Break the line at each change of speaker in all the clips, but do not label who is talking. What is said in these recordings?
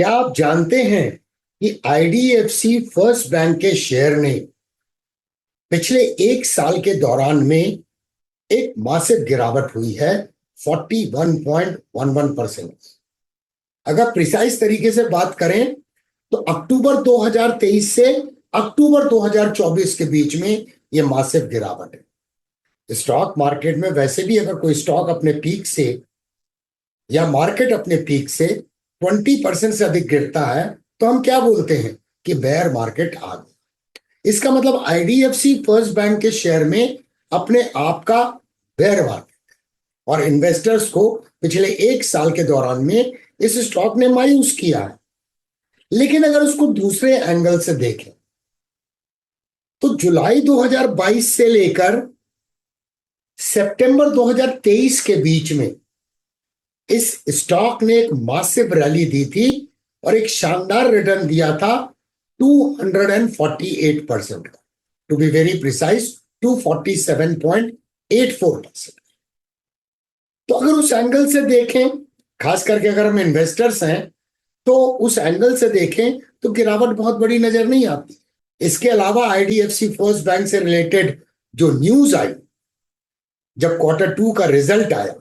क्या आप जानते हैं कि आईडीएफसी फर्स्ट बैंक के शेयर ने पिछले एक साल के दौरान में एक मासिव गिरावट हुई है 41.11%। अगर प्रिसाइज तरीके से बात करें तो अक्टूबर 2023 से अक्टूबर 2024 के बीच में यह मासिव गिरावट है। स्टॉक मार्केट में वैसे भी अगर कोई स्टॉक अपने पीक से या मार्केट अपने पीक से 20% से अधिक गिरता है तो हम क्या बोलते हैं कि बेयर मार्केट आ गई। इसका मतलब आईडीएफसी फर्स्ट बैंक के शेयर में अपने आप का बेयर मार्केट, और इन्वेस्टर्स को पिछले एक साल के दौरान में इस स्टॉक ने मायूस किया है। लेकिन अगर उसको दूसरे एंगल से देखें तो जुलाई 2022 से लेकर सितंबर 2023 के बीच में इस स्टॉक ने एक मासिव रैली दी थी और एक शानदार रिटर्न दिया था 248% का, टू बी वेरी प्रिसाइज 247.84%। तो अगर उस एंगल से देखें, खास करके अगर हम इन्वेस्टर्स हैं तो उस एंगल से देखें तो गिरावट बहुत बड़ी नजर नहीं आती। इसके अलावा आईडीएफसी फर्स्ट बैंक से रिलेटेड जो न्यूज आई जब Q2 का रिजल्ट आया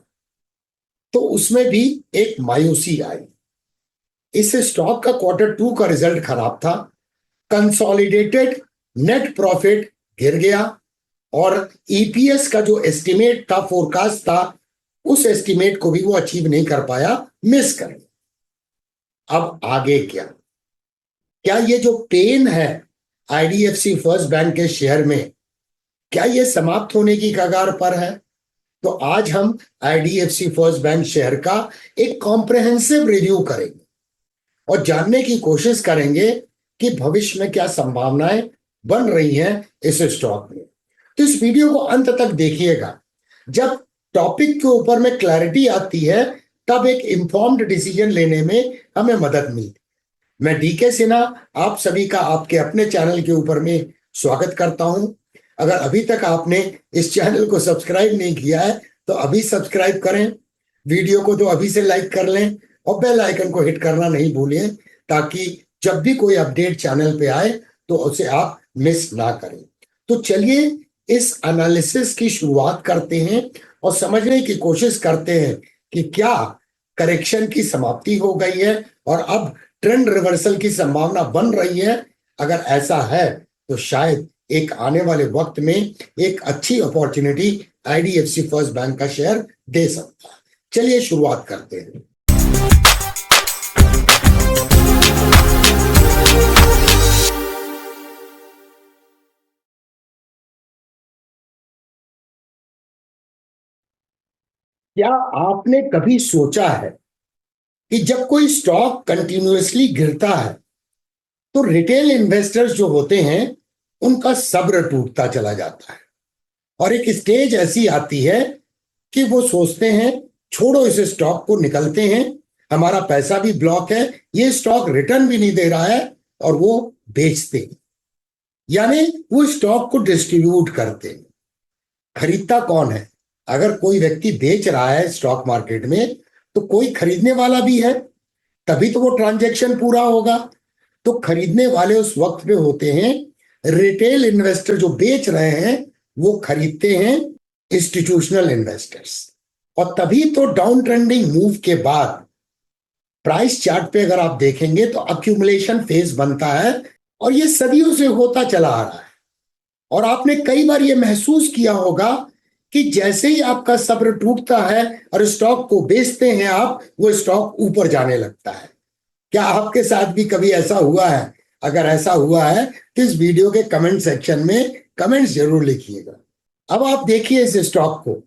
तो उसमें भी एक मायूसी आई। इस स्टॉक का Q2 का रिजल्ट खराब था, कंसोलिडेटेड नेट प्रॉफिट गिर गया और ईपीएस का जो एस्टिमेट था, फोरकास्ट था, उस एस्टिमेट को भी वो अचीव नहीं कर पाया, मिस कर गया। अब आगे क्या ये जो पेन है आईडीएफसी फर्स्ट बैंक के शेयर में, क्या ये समाप्त होने की कगार पर है? तो आज हम आईडीएफसी फर्स्ट बैंक शेयर का एक कॉम्प्रिहेंसिव रिव्यू करेंगे और जानने की कोशिश करेंगे कि भविष्य में क्या संभावनाएं बन रही हैं इस स्टॉक में। तो इस वीडियो को अंत तक देखिएगा। जब टॉपिक के ऊपर में क्लैरिटी आती है तब एक इंफॉर्म्ड डिसीजन लेने में हमें मदद मिलती। मैं डीके सिन्हा आप सभी का आपके अपने चैनल के ऊपर में स्वागत करता हूं। अगर अभी तक आपने इस चैनल को सब्सक्राइब नहीं किया है तो अभी सब्सक्राइब करें, वीडियो को तो अभी से लाइक कर लें और बेल आइकन को हिट करना नहीं भूलें ताकि जब भी कोई अपडेट चैनल पे आए तो उसे आप मिस ना करें। तो चलिए इस एनालिसिस की शुरुआत करते हैं और समझने की कोशिश करते हैं कि क्या करेक्शन की समाप्ति हो गई है और अब ट्रेंड रिवर्सल की संभावना बन रही है। अगर ऐसा है तो शायद एक आने वाले वक्त में एक अच्छी अपॉर्चुनिटी आईडीएफसी फर्स्ट बैंक का शेयर दे सकता है। चलिए शुरुआत करते हैं। क्या आपने कभी सोचा है कि जब कोई स्टॉक कंटिन्यूअसली गिरता है तो रिटेल इन्वेस्टर्स जो होते हैं उनका सब्र टूटता चला जाता है और एक स्टेज ऐसी आती है कि वो सोचते हैं छोड़ो इस स्टॉक को, निकलते हैं, हमारा पैसा भी ब्लॉक है, ये स्टॉक रिटर्न भी नहीं दे रहा है, और वो बेचते हैं, यानी वो स्टॉक को डिस्ट्रीब्यूट करते हैं। खरीदता कौन है? अगर कोई व्यक्ति बेच रहा है स्टॉक मार्केट में तो कोई खरीदने वाला भी है, तभी तो वो ट्रांजैक्शन पूरा होगा। तो खरीदने वाले उस वक्त पे होते हैं रिटेल इन्वेस्टर, जो बेच रहे हैं वो खरीदते हैं इंस्टीट्यूशनल इन्वेस्टर्स। और तभी तो डाउन ट्रेंडिंग मूव के बाद प्राइस चार्ट पे अगर आप देखेंगे तो अक्यूमुलेशन फेज बनता है और ये सदियों से होता चला आ रहा है। और आपने कई बार ये महसूस किया होगा कि जैसे ही आपका सब्र टूटता है और स्टॉक को बेचते हैं आप, वो स्टॉक ऊपर जाने लगता है। क्या आपके साथ भी कभी ऐसा हुआ है? अगर ऐसा हुआ है तो इस वीडियो के कमेंट सेक्शन में कमेंट्स जरूर लिखिएगा। अब आप देखिए इस स्टॉक को।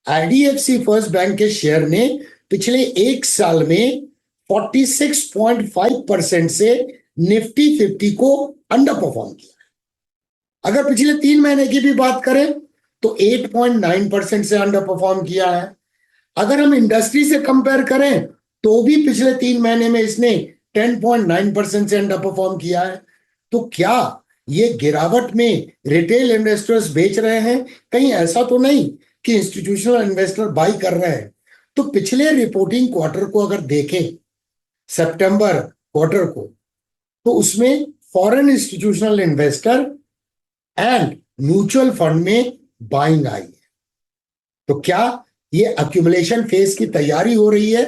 आईडीएफसी फर्स्ट बैंक के शेयर ने पिछले एक साल में 46.5% से निफ्टी 50 को अंडर परफॉर्म किया। अगर पिछले 3 महीने की भी बात करें तो 8.9% से अंडर परफॉर्म किया है। अगर हम इंडस्ट्री से कंपेयर करें तो भी पिछले 3 महीने में इसने 10.9% से अंडर परफॉर्म किया है। तो क्या ये गिरावट में रिटेल इन्वेस्टर्स बेच रहे हैं? कहीं ऐसा तो नहीं कि इंस्टीट्यूशनल इन्वेस्टर बाई कर रहे हैं। तो पिछले रिपोर्टिंग क्वार्टर को अगर देखें, सितंबर क्वार्टर को, तो उसमें foreign institutional investor and mutual fund में बाइंग आई है। तो क्या ये अक्यूमुलेशन फेज की तैयारी हो रही है?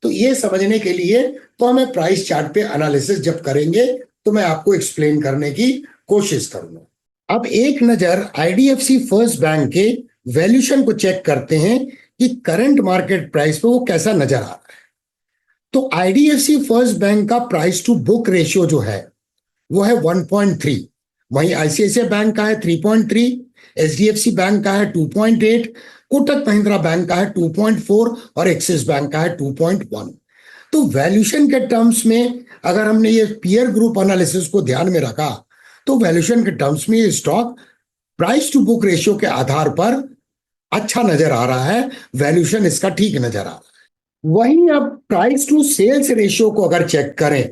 तो ये समझने के लिए तो हमें प्राइस चार्ट पे एनालिसिस जब करेंगे तो मैं आपको एक्सप्लेन करने की कोशिश करूंगा। अब एक नजर आईडीएफसी फर्स्ट बैंक के वैल्यूएशन को चेक करते हैं कि करंट मार्केट प्राइस पे वो कैसा नजर आ रहा है। तो आईडीएफसी फर्स्ट बैंक का प्राइस टू बुक रेशियो जो है वो है 1.3, वहीं आईसीआईसीआई बैंक का है 3.3, एचडीएफसी बैंक का है 2.8, कोटक महिंद्रा बैंक का है 2.4 और एक्सिस बैंक का है 2.1। तो वैल्यूएशन के टर्म्स में अगर हमने ये पीयर ग्रुप एनालिसिस को ध्यान में रखा तो वैल्यूएशन के टर्म्स में ये stock price to book ratio के आधार पर अच्छा नजर आ रहा है, वैल्यूएशन इसका ठीक नजर आ रहा है। वहीं अब प्राइस टू सेल्स रेशियो को अगर चेक करें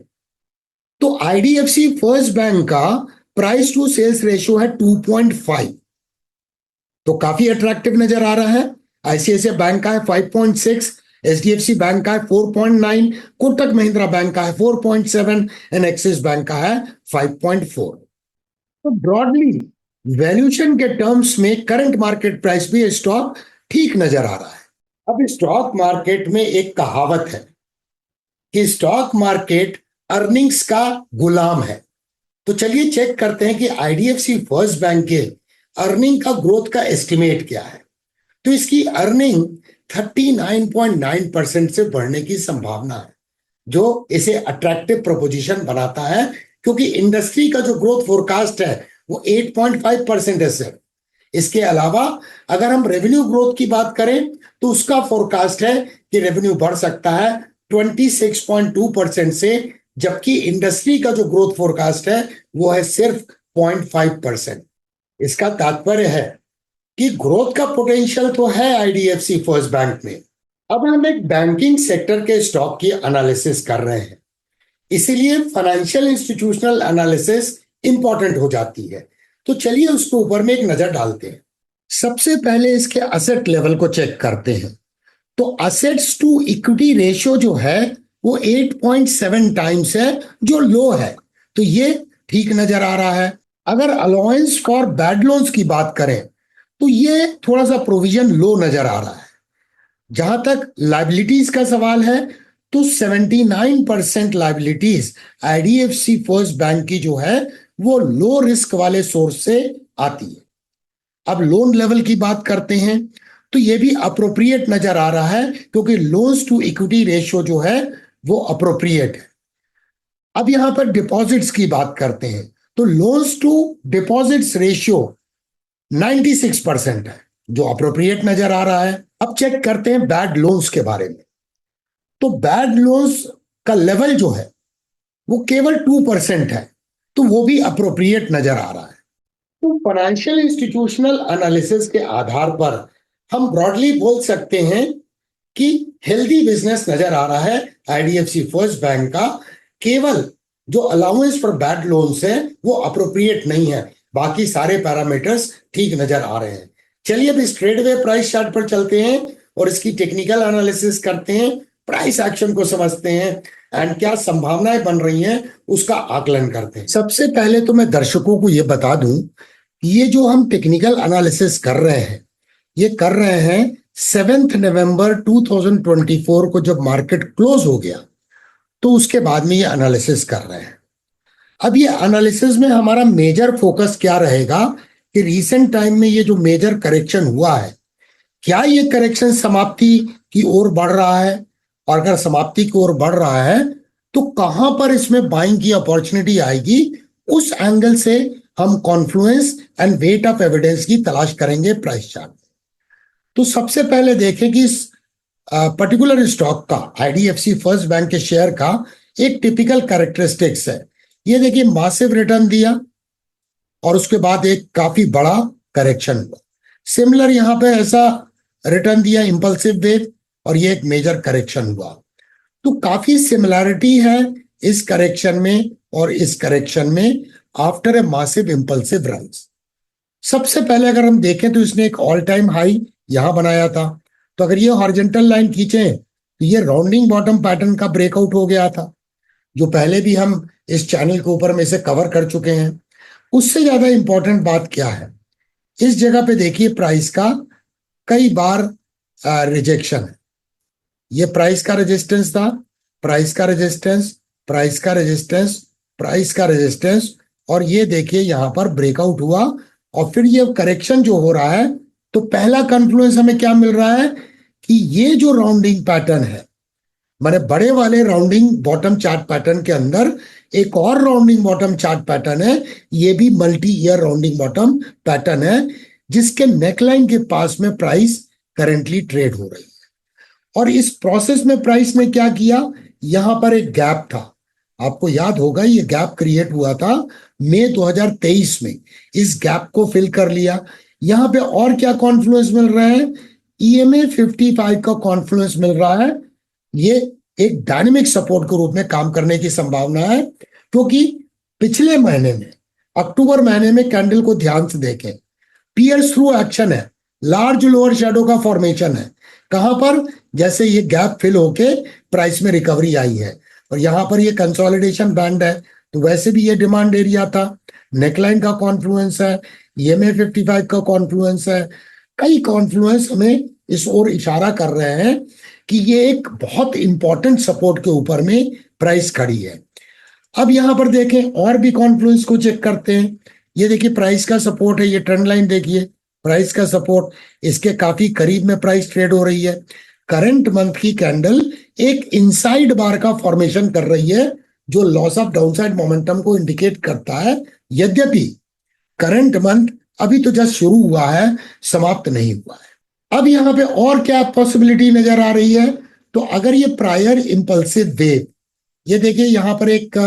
तो आईडीएफसी फर्स्ट बैंक का प्राइस टू सेल्स रेशियो है 2.5, तो काफी अट्रैक्टिव नजर आ रहा है। आईसीआईसीआई बैंक का है 5.6, एचडीएफसी बैंक का है 4.9, कोटक महिंद्रा बैंक का है 4.7 एंड एक्सिस बैंक का है 5.4। तो ब्रॉडली वैल्यूएशन के टर्म्स में करंट मार्केट प्राइस भी स्टॉक ठीक नजर आ रहा है। अब स्टॉक मार्केट में एक कहावत है कि स्टॉक मार्केट अर्निंग्स का गुलाम है। तो चलिए चेक करते हैं कि आईडीएफसी फर्स्ट बैंक के अर्निंग का ग्रोथ का एस्टिमेट क्या है। तो इसकी अर्निंग 39.9% से बढ़ने की संभावना है, जो इसे अट्रैक्टिव प्रोपोजिशन बनाता है, क्योंकि इंडस्ट्री का जो ग्रोथ फोरकास्ट है वो 8.5% है सर। इसके अलावा अगर हम रेवेन्यू ग्रोथ की बात करें तो उसका फोरकास्ट है कि रेवेन्यू बढ़ सकता है 26.2% से, जबकि इंडस्ट्री का जो ग्रोथ फोरकास्ट है वो है सिर्फ 0.5%। इसका तात्पर्य है कि ग्रोथ का पोटेंशियल तो है आईडीएफसी फर्स्ट बैंक में। अब हम एक बैंकिंग सेक्टर के स्टॉक की एनालिसिस कर रहे हैं, इसीलिए फाइनेंशियल इंस्टीट्यूशनल एनालिसिस इंपॉर्टेंट हो जाती है। तो चलिए उसके ऊपर में एक नजर डालते हैं। सबसे पहले इसके असेट लेवल को चेक करते हैं। तो असेट्स टू इक्विटी रेशियो जो है वो 8.7 टाइम्स है, जो लो है, तो ये ठीक नजर आ रहा है। अगर अलाउंस फॉर बैड लोन्स की बात करें तो ये थोड़ा सा प्रोविजन लो नजर आ रहा है। जहां तक लाइबिलिटीज का सवाल है तो 79% लाइबिलिटीज आईडीएफसी फर्स्ट बैंक की जो है वो लो रिस्क वाले सोर्स से आती है। अब लोन लेवल की बात करते हैं तो ये भी अप्रोप्रिएट नजर आ रहा है, क्योंकि लोन्स टू इक्विटी रेशियो जो है वो अप्रोप्रिएट है। अब यहां पर डिपॉजिट्स की बात करते हैं तो लोन्स टू डिपॉजिट्स रेशियो 96% है, जो अप्रोप्रिएट नजर आ रहा है। अब चेक करते हैं बैड लोन्स के बारे में। तो बैड लोन्स का लेवल जो है वो केवल 2% है, तो वो भी अप्रोप्रिएट नजर आ रहा है। तो फाइनेंशियल इंस्टीट्यूशनल एनालिसिस के आधार पर हम ब्रॉडली बोल सकते हैं कि हेल्दी बिजनेस नजर आ रहा है आईडीएफसी फर्स्ट बैंक का। केवल जो अलाउंस फॉर बैड लोन्स है वो अप्रोप्रिएट नहीं है, बाकी सारे पैरामीटर्स ठीक नजर आ रहे हैं। चलिए अब इस ट्रेडवे प्राइस चार्ट पर चलते हैं और इसकी टेक्निकल एनालिसिस करते हैं, प्राइस एक्शन को समझते हैं एंड क्या संभावनाएं बन रही हैं उसका आकलन करते हैं। सबसे पहले तो मैं दर्शकों को यह बता दूं कि ये जो हम टेक्निकल एनालिसिस कर रहे हैं ये कर रहे हैं 7 नवंबर 2024 को, जब मार्केट क्लोज हो गया तो उसके बाद में ये एनालिसिस कर रहे हैं। अब ये एनालिसिस में हमारा मेजर फोकस क्या रहेगा कि रीसेंट टाइम में ये जो मेजर करेक्शन हुआ है, क्या ये करेक्शन समाप्ति की ओर बढ़ रहा है, और अगर समाप्ति की ओर बढ़ रहा है तो कहां पर इसमें बाइंग की अपॉर्चुनिटी आएगी, उस एंगल से हम Confluence and weight of evidence की तलाश करेंगे प्राइस चार्ट में। तो सबसे पहले देखें कि इस पर्टिकुलर स्टॉक का, आईडीएफसी फर्स्ट बैंक के शेयर का एक टिपिकल कैरेक्टरिस्टिक्स है। ये देखिए मासिव रिटर्न दिया और उसके बाद एक काफी बड़ा करेक्शन हुआ। सिमिलर यहां पे ऐसा रिटर्न दिया इंपल्सिव वेव और ये एक मेजर करेक्शन हुआ। तो काफी सिमिलैरिटी है इस करेक्शन में और इस करेक्शन में after a massive impulsive rise. सबसे पहले अगर हम देखें तो इसने एक ऑल टाइम हाई यहां बनाया था, तो अगर ये हॉरिजॉन्टल लाइन खींचे तो ये राउंडिंग बॉटम पैटर्न का ब्रेकआउट हो गया था। जो पहले भी हम इस चैनल के ऊपर में से कवर कर चुके हैं। उससे ज्यादा इंपॉर्टेंट बात क्या है, इस जगह पे देखिए प्राइस का कई बार रिजेक्शन है। ये प्राइस का रेजिस्टेंस था, प्राइस का रेजिस्टेंस, प्राइस का रेजिस्टेंस, प्राइस का रेजिस्टेंस, और ये देखिए यहां पर ब्रेकआउट हुआ और फिर ये करेक्शन जो हो रहा है, तो पहला कन्फ्लुएंस हमें क्या मिल रहा है कि ये जो राउंडिंग पैटर्न है, माने बड़े वाले राउंडिंग बॉटम चार्ट पैटर्न के अंदर एक और राउंडिंग बॉटम चार्ट पैटर्न है, ये भी multi year rounding bottom pattern है, जिसके नेकलाइन के पास में प्राइस करेंटली ट्रेड हो रही है। और इस प्रोसेस में प्राइस ने क्या किया, यहां पर एक गैप था, आपको याद होगा ये गैप क्रिएट हुआ था मई 2023 में, इस गैप को फिल कर लिया। यहां पे और क्या कॉन्फ्लुएंस मिल रहा है, EMA 55 का कॉन्फ्लुएंस मिल रहा है। ये एक डायनेमिक सपोर्ट के रूप में काम करने की संभावना है, क्योंकि पिछले महीने में अक्टूबर महीने में कैंडल को ध्यान से देखें, पियर्स थ्रू एक्शन है, लार्ज लोअर शेडो का फॉर्मेशन है। कहां पर, जैसे ये गैप फिल होके प्राइस में रिकवरी आई है, और यहां पर ये कंसोलिडेशन बैंड है, तो वैसे भी ये डिमांड एरिया था। नेकलाइन का कॉन्फ्लुएंस है, EMA 55 का कॉन्फ्लुएंस है, कई कॉन्फ्लुएंस हमें इस ओर इशारा कर रहे हैं कि ये एक बहुत इंपॉर्टेंट सपोर्ट के ऊपर में प्राइस खड़ी है। अब यहां पर देखें और भी कॉन्फ्लुएंस को चेक करते हैं। ये देखिए प्राइस का सपोर्ट है, ये ट्रेंड लाइन देखिए, प्राइस का सपोर्ट, इसके काफी करीब में प्राइस ट्रेड हो रही है। करंट मंथ की कैंडल एक इनसाइड बार का फॉर्मेशन कर रही है, जो लॉस ऑफ डाउनसाइड मोमेंटम को इंडिकेट करता है। यद्यपि करंट मंथ अभी तो जस्ट शुरू हुआ है, समाप्त नहीं हुआ है। अब यहां पे और क्या पॉसिबिलिटी नजर आ रही है, तो अगर ये प्रायर इंपल्सिव वेव, ये देखिए यहां पर एक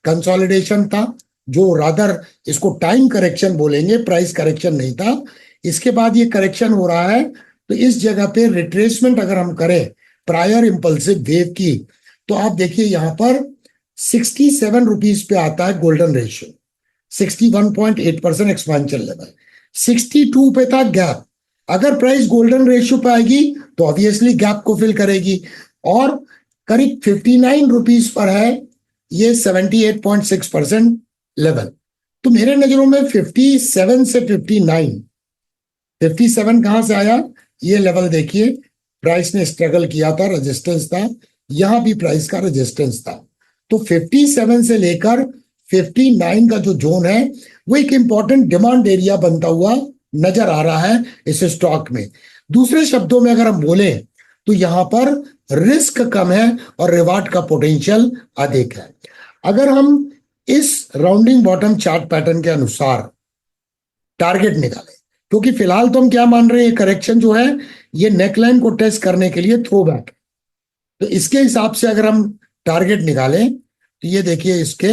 कंसोलिडेशन था, जो रादर इसको टाइम करेक्शन बोलेंगे, प्राइस करेक्शन नहीं था। इसके बाद ये करेक्शन हो रहा है, तो इस जगह पे रिट्रेसमेंट अगर हम करें प्रायर इंपल्सिव वेव की, तो आप देखिए यहां पर 67 रुपीज पे आता है गोल्डन रेशियो, 61.8% एक्सपेंशन लेवल, 62 पे था गैप। अगर प्राइस गोल्डन रेशियो पे आएगी तो ऑब्वियसली गैप को फिल करेगी, और करीब 59 रुपीज पर है ये 78.6% लेवल। तो मेरे नजरों में 57 से 59, 57 कहां से आया, ये लेवल देखिए, प्राइस ने स्ट्रगल किया था, रेजिस्टेंस था, यहां भी प्राइस का रेजिस्टेंस था। तो 57 से लेकर 59 का जो जोन है, वो एक इंपॉर्टेंट डिमांड एरिया बनता हुआ नजर आ रहा है इस स्टॉक में। दूसरे शब्दों में अगर हम बोले तो यहां पर रिस्क कम है और रिवार्ड का पोटेंशियल अधिक है। अगर हम इस राउंडिंग बॉटम चार्ट पैटर्न के अनुसार टारगेट निकालें, क्योंकि फिलहाल तो हम क्या मान रहे हैं, करेक्शन जो है ये नेकलाइन को टेस्ट करने के लिए थ्रो बैक, तो इसके हिसाब से अगर हम टारगेट निकालें, तो ये देखिए इसके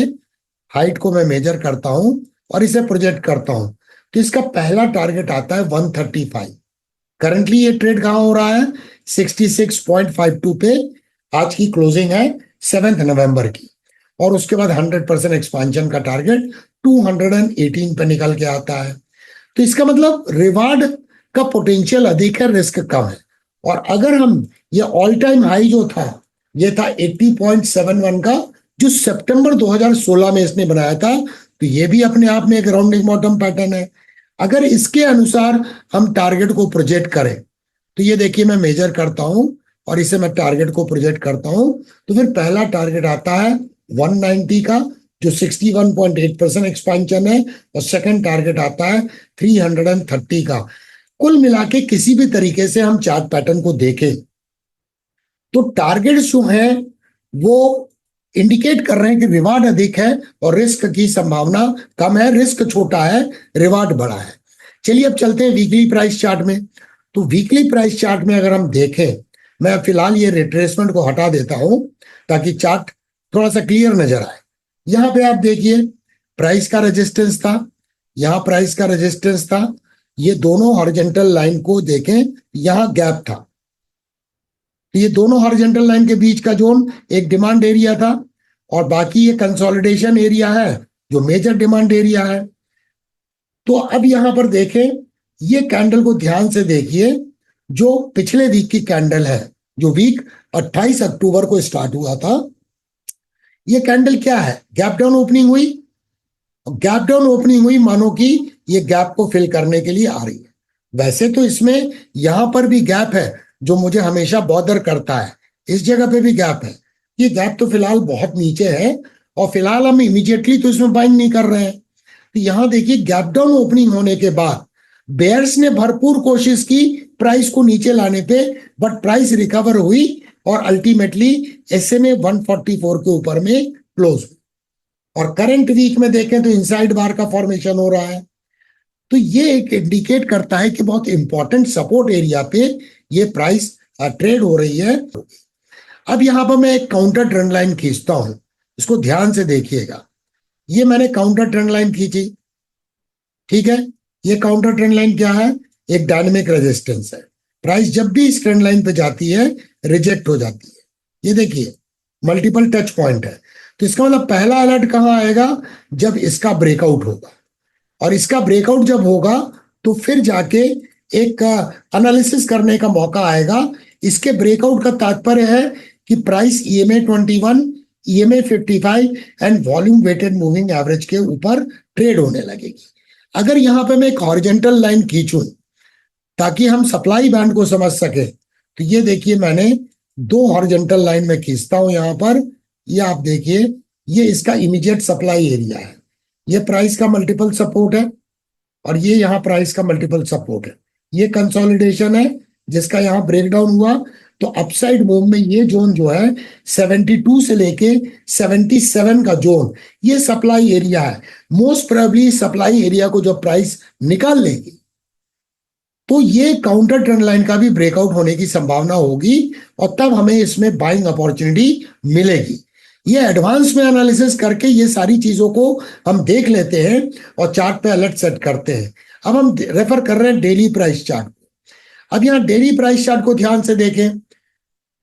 हाइट को मैं मेजर करता हूं और इसे प्रोजेक्ट करता हूं, तो इसका पहला टारगेट आता है 135। करंटली ये ट्रेड कहां हो रहा है, 66.52 पे, आज की क्लोजिंग है 7 नवंबर की, और उसके बाद 100% एक्सपांशन का टारगेट 218 पे निकल के आता है। तो इसका मतलब रिवार्ड का पोटेंशियल अधिक है, रिस्क कम है। और अगर हम ये ऑल टाइम हाई जो था, ये था 80.71 का, जो सितंबर 2016 में इसने बनाया था, तो ये भी अपने आप में एक राउंडिंग बॉटम पैटर्न है। अगर इसके अनुसार हम टारगेट को प्रोजेक्ट करें, तो ये देखिए मैं मेजर करता हूं और इसे मैं टारगेट को प्रोजेक्ट करता हूं, तो फिर पहला टारगेट आता है 190 का, जो 61.8% एक्सपेंशन है, और सेकंड टारगेट आता है 330 का। कुल मिला के किसी भी तरीके से हम चार्ट पैटर्न को देखें तो टारगेट जो है वो इंडिकेट कर रहे हैं कि रिवार्ड अधिक है और रिस्क की संभावना कम है, रिस्क छोटा है, रिवार्ड बड़ा है। चलिए अब चलते हैं वीकली प्राइस चार्ट में। तो वीकली प्राइस चार्ट में अगर हम देखें, मैं फिलहाल ये रिट्रेसमेंट को हटा देता हूं ताकि चार्ट थोड़ा सा क्लियर नजर आए। यहां पे आप देखिए प्राइस का रेजिस्टेंस था, यहां प्राइस का रेजिस्टेंस था, ये दोनों हॉरिजॉन्टल लाइन को देखें, यहां गैप था, ये दोनों हॉरिजॉन्टल लाइन के बीच का जोन एक डिमांड एरिया था, और बाकी ये कंसोलिडेशन एरिया है जो मेजर डिमांड एरिया है। तो अब यहां पर देखें, ये कैंडल को ध्यान से देखिए, जो पिछले वीक की कैंडल है, जो वीक 28 अक्टूबर को स्टार्ट हुआ था, ये कैंडल क्या है, गैप डाउन ओपनिंग हुई, गैप डाउन ओपनिंग हुई मानो कि ये गैप को फिल करने के लिए आ रही है। वैसे तो इसमें यहां पर भी गैप है जो मुझे हमेशा बॉदर करता है, इस जगह पे भी गैप है। ये गैप तो फिलहाल बहुत नीचे है और फिलहाल हम इमीडिएटली तो इसमें बाइंग नहीं कर रहे हैं। तो यहां देखिए गैप डाउन ओपनिंग होने के बाद बेयर्स ने भरपूर कोशिश की प्राइस को नीचे लाने पे, बट प्राइस रिकवर हुई और अल्टीमेटली SMA 144 के ऊपर में क्लोज हुई। और करंट वीक में देखें तो इनसाइड बार का फॉर्मेशन हो रहा है। तो ये एक इंडिकेट करता है कि बहुत इंपॉर्टेंट सपोर्ट एरिया पे ये प्राइस ट्रेड हो रही है। अब यहां पर मैं एक काउंटर ट्रेंड लाइन खींचता हूं, इसको ध्यान से देखिएगा। ये मैंने काउंटर ट्रेंड लाइन खींची, ठीक है। ये काउंटर ट्रेंड लाइन क्या है, एक डायनेमिक रेजिस्टेंस है। प्राइस जब भी इस ट्रेंड लाइन पे जाती है रिजेक्ट हो जाती है। ये देखिए मल्टीपल टच पॉइंट है, तो इसका मतलब पहला अलर्ट कहां आएगा, जब इसका ब्रेकआउट होगा। और इसका ब्रेकआउट जब होगा तो फिर जाके एक एनालिसिस करने का मौका आएगा। इसके ब्रेकआउट का तात्पर्य है कि price EMA 21, EMA 55 and volume weighted moving average के ऊपर ट्रेड होने लगेगी। अगर यहां पे मैं एक हॉरिजॉन्टल लाइन खींचूं ताकि हम सप्लाई बैंड को समझ सके, तो ये देखिए मैंने दो हॉरिजॉन्टल लाइन में खींचता हूं यहां पर। ये आप देखिए ये इसका इमीडिएट सप्लाई एरिया है, ये प्राइस का मल्टीपल सपोर्ट है और ये यहाँ प्राइस का मल्टीपल सपोर्ट है। ये कंसोलिडेशन है जिसका यहाँ ब्रेकडाउन हुआ। तो अपसाइड मूव में ये जोन जो है 72 से लेके 77 का जोन, ये सप्लाई एरिया है। मोस्ट प्रोबेबली सप्लाई एरिया को जब प्राइस निकाल लेगी तो ये काउंटर ट्रेंड लाइन का भी ब्रेकआउट होने की संभावना होगी और तब हमें इसमें बाइंग अपॉर्चुनिटी मिलेगी। ये एडवांस में एनालिसिस करके ये सारी चीजों को हम देख लेते हैं और चार्ट पे अलर्ट सेट करते हैं। अब हम रेफर कर रहे हैं डेली प्राइस चार्ट। अब यहाँ डेली प्राइस चार्ट को ध्यान से देखें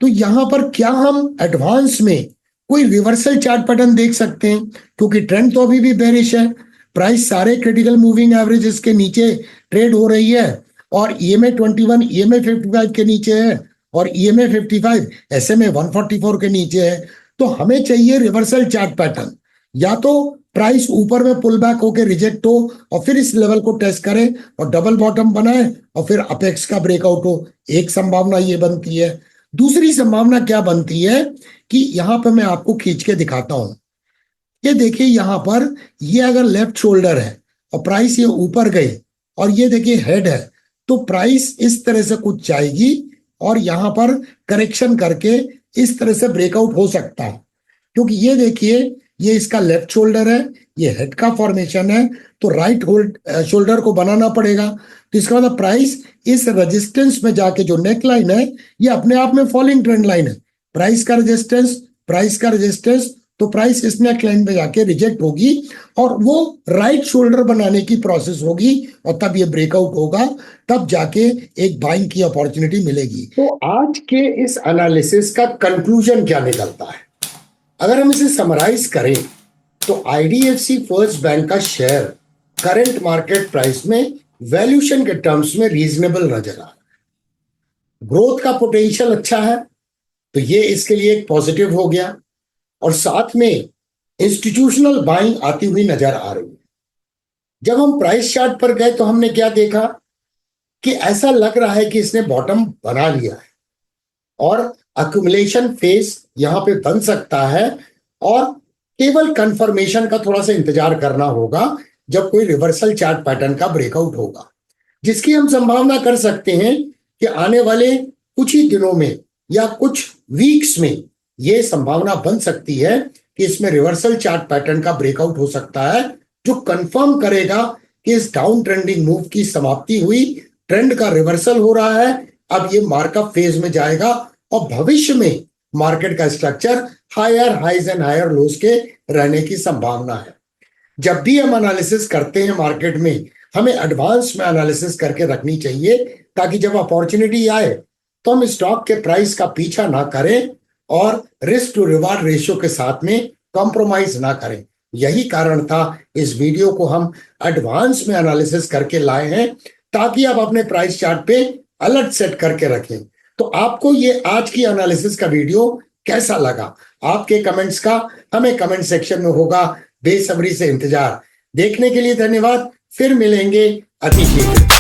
तो यहां पर क्या हम एडवांस में कोई रिवर्सल चार्ट पैटर्न देख सकते हैं, क्योंकि ट्रेंड तो अभी भी बेरिश है। प्राइस सारे क्रिटिकल मूविंग एवरेजेस के नीचे ट्रेड हो रही है और EMA 21 EMA 55 के नीचे है और EMA 55 SMA 144 के नीचे है। तो हमें चाहिए रिवर्सल चार्ट पैटर्न, या तो प्राइस ऊपर में पुल बैक होकर रिजेक्ट हो और फिर इस लेवल को टेस्ट करे और डबल बॉटम बनाए और फिर अपेक्स का ब्रेकआउट हो। एक संभावना ये बनती है। दूसरी संभावना क्या बनती है कि यहां पर मैं आपको खींच के दिखाता हूं। ये देखिए यहां पर ये अगर लेफ्ट शोल्डर है और प्राइस ये ऊपर गई और ये देखिए हेड है, तो प्राइस इस तरह से कुछ जाएगी और यहां पर करेक्शन करके इस तरह से ब्रेकआउट हो सकता है। क्योंकि ये देखिए ये इसका लेफ्ट शोल्डर है, ये हेड का फॉर्मेशन है, तो राइट होल्ड शोल्डर को बनाना पड़ेगा। तो इसका मतलब प्राइस इस रेजिस्टेंस में जाके जो नेक लाइन है ये अपने आप में फॉलिंग ट्रेंड लाइन है। प्राइस का रेजिस्टेंस, तो प्राइस इस नेक लाइन पे जाके रिजेक्ट होगी और वो राइट शोल्डर बनाने की प्रोसेस होगी और तब ये ब्रेकआउट होगा, तब जाके एक बाइंग की अपॉर्चुनिटी मिलेगी। तो आज के इस एनालिसिस का कंक्लूजन क्या निकलता है, अगर हम इसे समराइज करें तो IDFC फर्स्ट बैंक का शेयर करंट मार्केट प्राइस में वैल्यूएशन के टर्म्स में रीजनेबल नजर आ रहा है। ग्रोथ का पोटेंशियल अच्छा है, तो ये इसके लिए एक पॉजिटिव हो गया और साथ में इंस्टीट्यूशनल बाइंग आती हुई नजर आ रही है। जब हम प्राइस चार्ट पर गए तो हमने क्या देखा कि ऐसा लग रहा है कि इसने बॉटम बना लिया है और अक्यूमुलेशन फेज यहां पे बन सकता है और केवल कंफर्मेशन का थोड़ा सा इंतजार करना होगा जब कोई रिवर्सल चार्ट पैटर्न का ब्रेकआउट होगा, जिसकी हम संभावना कर सकते हैं कि आने वाले कुछ ही दिनों में या कुछ वीक्स में यह संभावना बन सकती है कि इसमें रिवर्सल चार्ट पैटर्न का ब्रेकआउट हो सकता है, जो कंफर्म करेगा कि इस डाउन ट्रेंडिंग मूव की समाप्ति हुई, ट्रेंड का रिवर्सल हो रहा है, अब ये मार्कअप फेज में जाएगा और भविष्य में मार्केट का structure higher highs and higher lows के रहने की संभावना है। जब भी हम एनालिसिस करते हैं मार्केट में, हमें एडवांस में एनालिसिस करके रखनी चाहिए ताकि जब अपॉर्चुनिटी आए तो हम स्टॉक के प्राइस का पीछा ना करें और रिस्क टू रिवार्ड रेशियो के साथ में कॉम्प्रोमाइज ना करें। यही कारण था इस वीडियो को हम एडवांस में एनालिसिस करके लाए हैं ताकि आप अपने प्राइस चार्ट पे अलर्ट सेट करके रखें। तो आपको ये आज की एनालिसिस का वीडियो कैसा लगा? आपके कमेंट्स का हमें कमेंट सेक्शन में होगा बेसब्री से इंतजार। देखने के लिए धन्यवाद। फिर मिलेंगे अति शीघ्र।